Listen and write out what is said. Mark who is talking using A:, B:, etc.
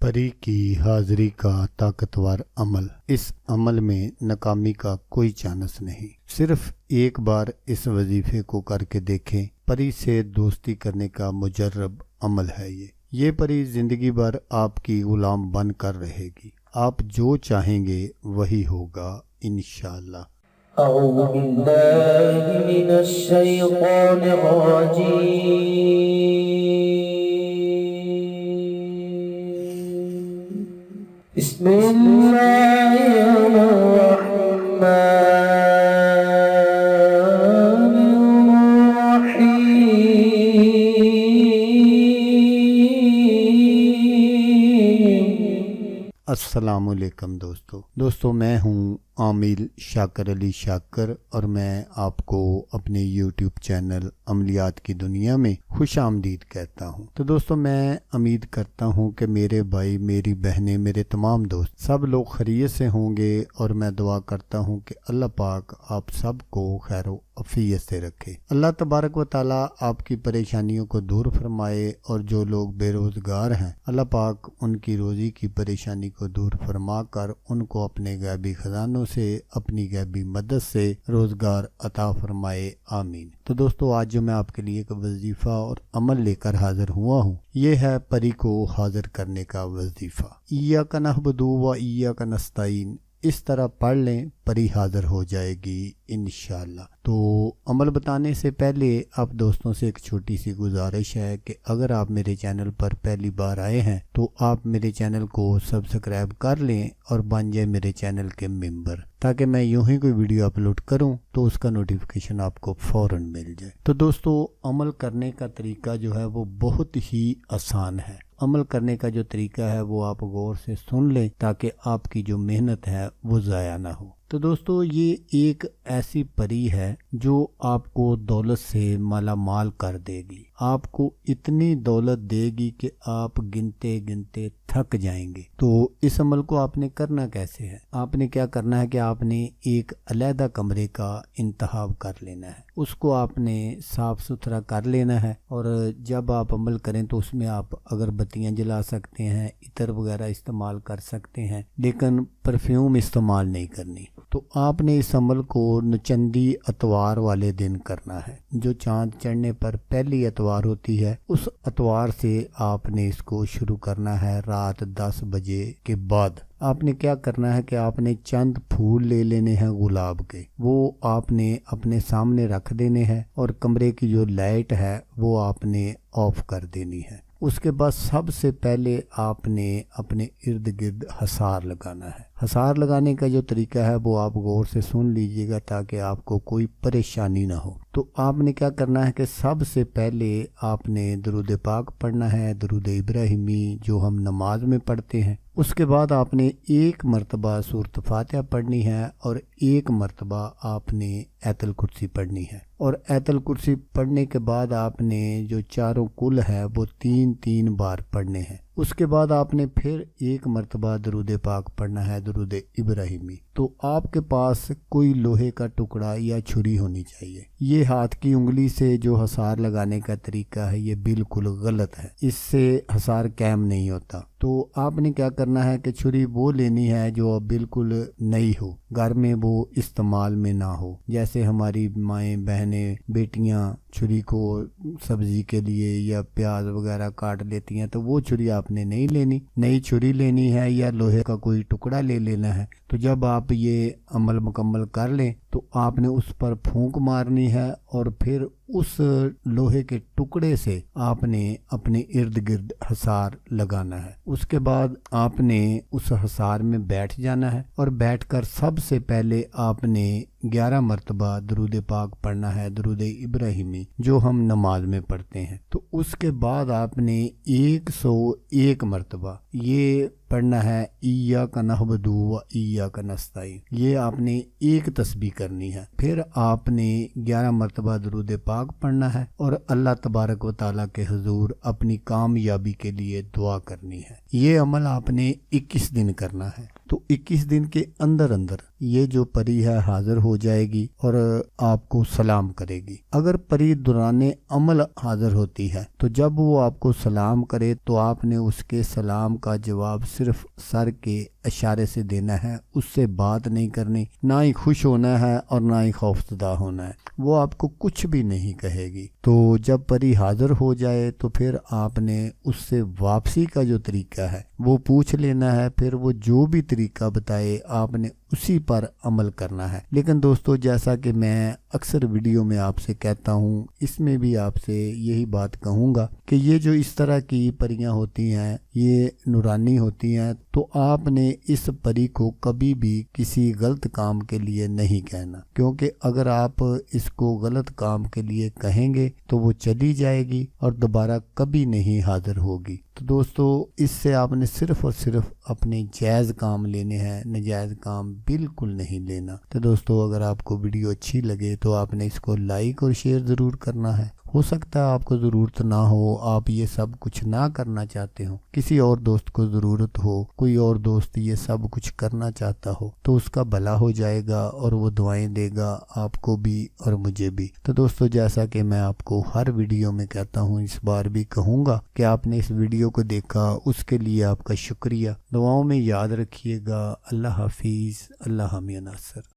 A: پری کی حاضری کا طاقتور عمل۔ اس عمل میں ناکامی کا کوئی چانس نہیں، صرف ایک بار اس وظیفے کو کر کے دیکھیں۔ پری سے دوستی کرنے کا مجرب عمل ہے یہ پری زندگی بھر آپ کی غلام بن کر رہے گی، آپ جو چاہیں گے وہی ہوگا انشاءاللہ۔
B: اعوذ باللہ من الشیطان الرجیم، بسم اللہ الرحمن الرحیم۔
A: السلام علیکم دوستو میں ہوں عامل شاکر علی شاکر، اور میں آپ کو اپنے یوٹیوب چینل عملیات کی دنیا میں خوش آمدید کہتا ہوں۔ تو دوستو میں امید کرتا ہوں کہ میرے بھائی، میری بہنیں، میرے تمام دوست سب لوگ خیریت سے ہوں گے، اور میں دعا کرتا ہوں کہ اللہ پاک آپ سب کو خیر و عافیت سے رکھے۔ اللہ تبارک و تعالیٰ آپ کی پریشانیوں کو دور فرمائے، اور جو لوگ بے روزگار ہیں اللہ پاک ان کی روزی کی پریشانی کو دور فرما کر ان کو اپنے غیبی خزانوں سے، اپنی غیبی مدد سے روزگار عطا فرمائے، آمین۔ تو دوستو آج جو میں آپ کے لیے ایک وظیفہ اور عمل لے کر حاضر ہوا ہوں، یہ ہے پری کو حاضر کرنے کا وظیفہ۔ ایاک نعبد و ایاک نستعین، اس طرح پڑھ لیں، پری حاضر ہو جائے گی انشاءاللہ۔ تو عمل بتانے سے پہلے آپ دوستوں سے ایک چھوٹی سی گزارش ہے کہ اگر آپ میرے چینل پر پہلی بار آئے ہیں تو آپ میرے چینل کو سبسکرائب کر لیں اور بن جائیں میرے چینل کے ممبر، تاکہ میں یوں ہی کوئی ویڈیو اپلوڈ کروں تو اس کا نوٹیفیکیشن آپ کو فوراً مل جائے۔ تو دوستو عمل کرنے کا طریقہ جو ہے وہ بہت ہی آسان ہے۔ عمل کرنے کا جو طریقہ ہے وہ آپ غور سے سن لیں تاکہ آپ کی جو محنت ہے وہ ضائع نہ ہو۔ تو دوستو یہ ایک ایسی پری ہے جو آپ کو دولت سے مالا مال کر دے گی، آپ کو اتنی دولت دے گی کہ آپ گنتے گنتے تھک جائیں گے۔ تو اس عمل کو آپ نے کرنا کیسے ہے؟ آپ نے کیا کرنا ہے کہ آپ نے ایک علیحدہ کمرے کا انتخاب کر لینا ہے، اس کو آپ نے صاف ستھرا کر لینا ہے، اور جب آپ عمل کریں تو اس میں آپ اگر بتیاں جلا سکتے ہیں، عطر وغیرہ استعمال کر سکتے ہیں، لیکن پرفیوم استعمال نہیں کرنی۔ تو آپ نے اس عمل کو نچندی اتوار والے دن کرنا ہے، جو چاند چڑھنے پر پہلی اتوار ہوتی ہے، اس اتوار سے آپ نے اس کو شروع کرنا ہے رات 10 بجے کے بعد۔ آپ نے کیا کرنا ہے کہ آپ نے چند پھول لے لینے ہیں گلاب کے، وہ آپ نے اپنے سامنے رکھ دینے ہیں، اور کمرے کی جو لائٹ ہے وہ آپ نے آف کر دینی ہے۔ اس کے بعد سب سے پہلے آپ نے اپنے ارد گرد حصار لگانا ہے۔ حصار لگانے کا جو طریقہ ہے وہ آپ غور سے سن لیجئے گا تاکہ آپ کو کوئی پریشانی نہ ہو۔ تو آپ نے کیا کرنا ہے کہ سب سے پہلے آپ نے درود پاک پڑھنا ہے، درود ابراہیمی جو ہم نماز میں پڑھتے ہیں۔ اس کے بعد آپ نے ایک مرتبہ سورۃ فاتحہ پڑھنی ہے، اور ایک مرتبہ آپ نے آیت الکرسی پڑھنی ہے، اور آیت الکرسی پڑھنے کے بعد آپ نے جو چاروں کل ہے وہ 3 بار پڑھنے ہیں۔ اس کے بعد آپ نے پھر ایک مرتبہ درود پاک پڑھنا ہے، درود ابراہیمی۔ تو آپ کے پاس کوئی لوہے کا ٹکڑا یا چھری ہونی چاہیے۔ یہ ہاتھ کی انگلی سے جو حصار لگانے کا طریقہ ہے یہ بالکل غلط ہے، اس سے حصار قائم نہیں ہوتا۔ تو آپ نے کیا کرنا ہے کہ چھری وہ لینی ہے جو بالکل نئی ہو، گھر میں وہ استعمال میں نہ ہو۔ جیسے ہماری مائیں، بہنیں، بیٹیاں چھری کو سبزی کے لیے یا پیاز وغیرہ کاٹ لیتی ہیں، تو وہ چھری آپ نے نہیں لینی، نئی چھری لینی ہے، یا لوہے کا کوئی ٹکڑا لے لینا ہے۔ تو جب آپ یہ عمل مکمل کر لیں تو آپ نے اس پر پھونک مارنی ہے، اور پھر اس لوہے کے ٹکڑے سے آپ نے اپنے ارد گرد حصار لگانا ہے۔ اس کے بعد آپ نے اس حصار میں بیٹھ جانا ہے، اور بیٹھ کر سب سے پہلے آپ نے 11 مرتبہ درود پاک پڑھنا ہے، درود ابراہیمی جو ہم نماز میں پڑھتے ہیں۔ تو اس کے بعد آپ نے 101 مرتبہ یہ پڑھنا ہے، ایاک نعبد و ایاک نستعین، یہ آپ نے ایک تسبیح کرنی ہے۔ پھر آپ نے 11 مرتبہ درود پاک پڑھنا ہے، اور اللہ تبارک و تعالیٰ کے حضور اپنی کامیابی کے لیے دعا کرنی ہے۔ یہ عمل آپ نے 21 دن کرنا ہے۔ تو 21 دن کے اندر یہ جو پری ہے حاضر ہو جائے گی اور آپ کو سلام کرے گی۔ اگر پری دوران عمل حاضر ہوتی ہے تو جب وہ آپ کو سلام کرے تو آپ نے اس کے سلام کا جواب صرف سر کے اشارے سے دینا ہے، اس سے بات نہیں کرنی، نہ ہی خوش ہونا ہے اور نہ ہی خوفزدہ ہونا ہے، وہ آپ کو کچھ بھی نہیں کہے گی۔ تو جب پری حاضر ہو جائے تو پھر آپ نے اس سے واپسی کا جو طریقہ ہے وہ پوچھ لینا ہے، پھر وہ جو بھی طریقہ بتائے آپ نے اسی پر عمل کرنا ہے۔ لیکن دوستو، جیسا کہ میں اکثر ویڈیو میں آپ سے کہتا ہوں، اس میں بھی آپ سے یہی بات کہوں گا کہ یہ جو اس طرح کی پریاں ہوتی ہیں یہ نورانی ہوتی ہیں، تو آپ نے اس پری کو کبھی بھی کسی غلط کام کے لیے نہیں کہنا، کیونکہ اگر آپ اس کو غلط کام کے لیے کہیں گے تو وہ چلی جائے گی اور دوبارہ کبھی نہیں حاضر ہوگی۔ تو دوستو، اس سے آپ نے صرف اور صرف اپنے جائز کام لینے ہیں، ناجائز کام بالکل نہیں لینا۔ تو دوستو، اگر آپ کو ویڈیو اچھی لگے تو آپ نے اس کو لائک اور شیئر ضرور کرنا ہے۔ ہو سکتا ہے آپ کو ضرورت نہ ہو، آپ یہ سب کچھ نہ کرنا چاہتے ہو، کسی اور دوست کو ضرورت ہو، کوئی اور دوست یہ سب کچھ کرنا چاہتا ہو تو اس کا بھلا ہو جائے گا اور وہ دعائیں دے گا آپ کو بھی اور مجھے بھی۔ تو دوستو، جیسا کہ میں آپ کو ہر ویڈیو میں کہتا ہوں، اس بار بھی کہوں گا کہ آپ نے اس ویڈیو کو دیکھا، اس کے لیے آپ کا شکریہ۔ دعاؤں میں یاد رکھیے گا۔ اللہ حافظ۔ اللہ حامی ناصر۔